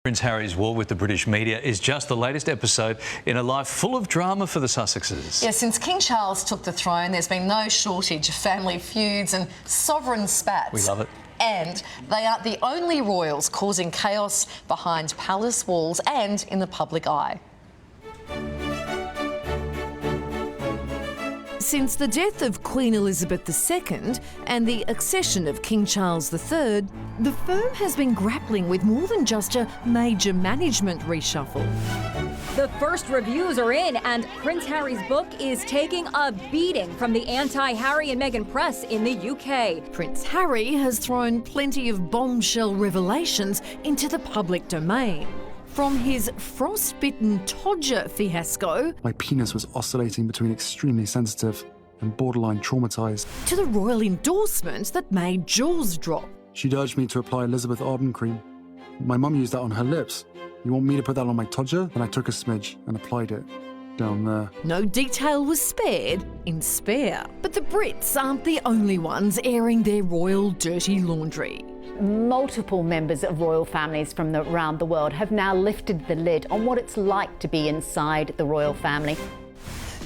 Prince Harry's war with the British media is just the latest episode in a life full of drama for the Sussexes. Yeah, since King Charles took the throne, there's been no shortage of family feuds and sovereign spats. We love it. And they aren't the only royals causing chaos behind palace walls and in the public eye. Since the death of Queen Elizabeth II and the accession of King Charles III, the firm has been grappling with more than just a major management reshuffle. The first reviews are in, and Prince Harry's book is taking a beating from the anti-Harry and Meghan press in the UK. Prince Harry has thrown plenty of bombshell revelations into the public domain. From his frostbitten Todger fiasco... My penis was oscillating between extremely sensitive and borderline traumatised. ...to the royal endorsement that made jaws drop. She'd urged me to apply Elizabeth Arden cream. My mum used that on her lips. You want me to put that on my Todger? Then I took a smidge and applied it down there. No detail was spared in Spare. But the Brits aren't the only ones airing their royal dirty laundry. Multiple members of royal families from around the world have now lifted the lid on what it's like to be inside the royal family.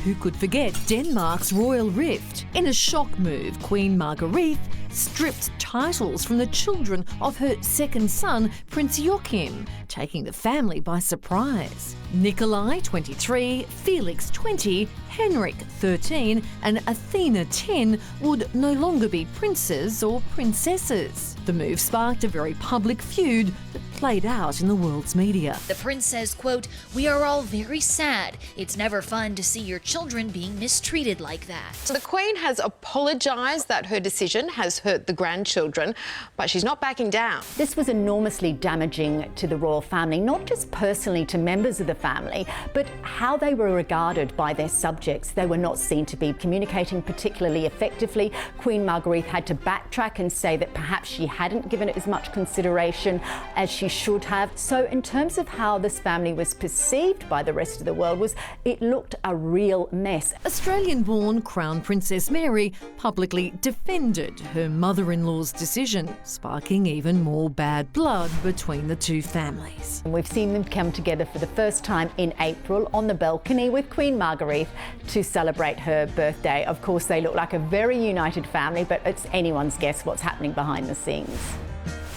Who could forget Denmark's royal rift? In a shock move, Queen Margrethe stripped titles from the children of her second son, Prince Joachim, taking the family by surprise. Nikolai, 23, Felix, 20, Henrik, 13 and Athena, 10 would no longer be princes or princesses. The move sparked a very public feud that played out in the world's media. The prince says, quote, "We are all very sad. It's never fun to see your children being mistreated like that." The Queen has apologised that her decision has hurt the grandchildren, but she's not backing down. This was enormously damaging to the royal family, not just personally to members of the family, but how they were regarded by their subjects. They were not seen to be communicating particularly effectively. Queen Margrethe had to backtrack and say that perhaps she hadn't given it as much consideration as she should have. So in terms of how this family was perceived by the rest of the world, it looked a real mess. Australian-born Crown Princess Mary publicly defended her mother-in-law's decision, sparking even more bad blood between the two families. And we've seen them come together for the first time in April on the balcony with Queen Margrethe to celebrate her birthday. Of course, they look like a very united family, but it's anyone's guess what's happening behind the scenes.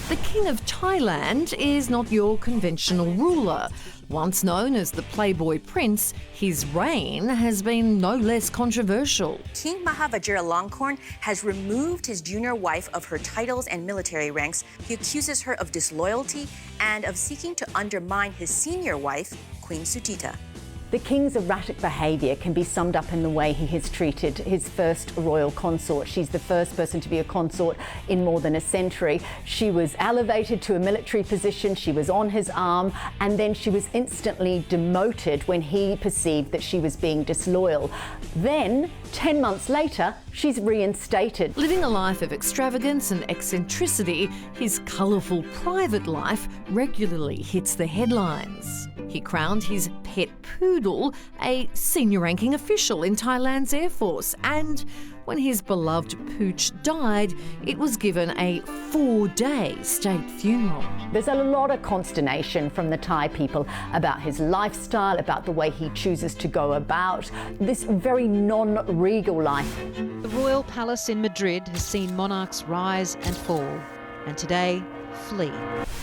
The King of Thailand is not your conventional ruler. Once known as the playboy prince, his reign has been no less controversial. King Maha Vajiralongkorn has removed his junior wife of her titles and military ranks. He accuses her of disloyalty and of seeking to undermine his senior wife, Queen Sutita. The king's erratic behaviour can be summed up in the way he has treated his first royal consort. She's the first person to be a consort in more than a century. She was elevated to a military position, she was on his arm, and then she was instantly demoted when he perceived that she was being disloyal. Then, 10 months later, she's reinstated. Living a life of extravagance and eccentricity, his colourful private life regularly hits the headlines. He crowned his pet poodle a senior-ranking official in Thailand's Air Force, and when his beloved pooch died, it was given a 4-day state funeral. There's a lot of consternation from the Thai people about his lifestyle, about the way he chooses to go about this very non-regal life. The royal palace in Madrid has seen monarchs rise and fall, and today flee.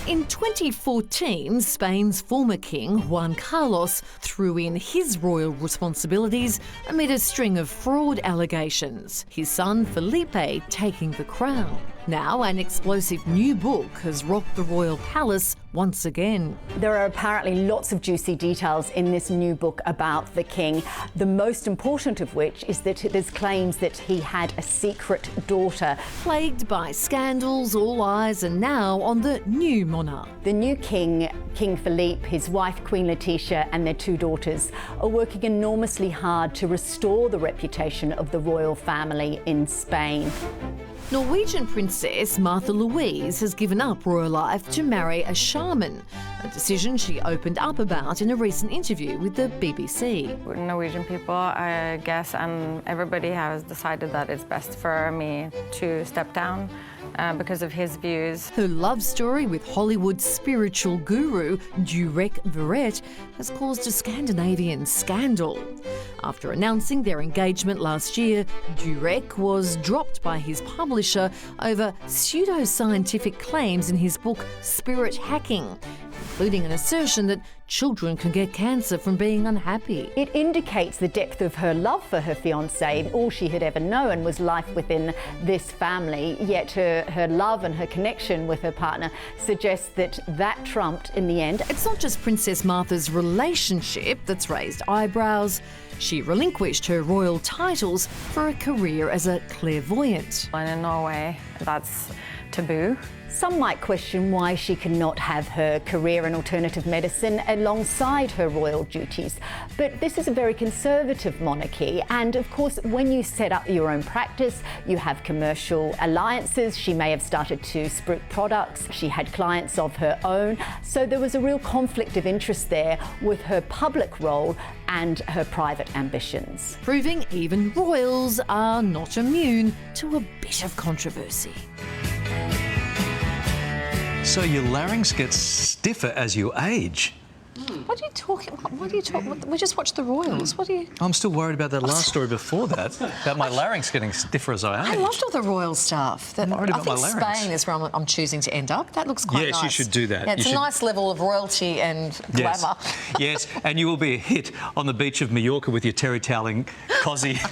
In 2014, Spain's former king, Juan Carlos, threw in his royal responsibilities amid a string of fraud allegations, his son Felipe taking the crown. Now, an explosive new book has rocked the royal palace once again. There are apparently lots of juicy details in this new book about the king, the most important of which is that there's claims that he had a secret daughter. Plagued by scandals, all eyes are now on the new monarch. The new king, King Philippe, his wife Queen Letizia and their 2 daughters are working enormously hard to restore the reputation of the royal family in Spain. Norwegian Princess Martha Louise has given up royal life to marry a shaman, a decision she opened up about in a recent interview with the BBC. We're Norwegian people, I guess, and everybody has decided that it's best for me to step down because of his views. Her love story with Hollywood spiritual guru Denamrk has caused a Scandinavian scandal. After announcing their engagement last year, Denamrk was dropped by his publisher over pseudoscientific claims in his book Spirit Hacking, including an assertion that children can get cancer from being unhappy. It indicates the depth of her love for her fiancé. All she had ever known was life within this family, yet her love and her connection with her partner suggests that trumped in the end. It's not just Princess Martha's relationship that's raised eyebrows. She relinquished her royal titles for a career as a clairvoyant. And in Norway, that's taboo. Some might question why she cannot have her career in alternative medicine alongside her royal duties. But this is a very conservative monarchy, and of course, when you set up your own practice, you have commercial alliances. She may have started to spruik products. She had clients of her own. So there was a real conflict of interest there with her public role and her private ambitions. Proving even royals are not immune to a bit of controversy. So your larynx gets stiffer as you age. What are you talking? What are you talking? We just watched the royals. What are you? I'm still worried about that last story before that, about my larynx getting stiffer as I age. I loved all the royal stuff. I'm worried about I my think larynx. Spain is where I'm choosing to end up. That looks quite nice. Yes, you should do that. Yeah, it's You a should- nice level of royalty and glamour. Yes, and you will be a hit on the beach of Mallorca with your terry toweling cosy.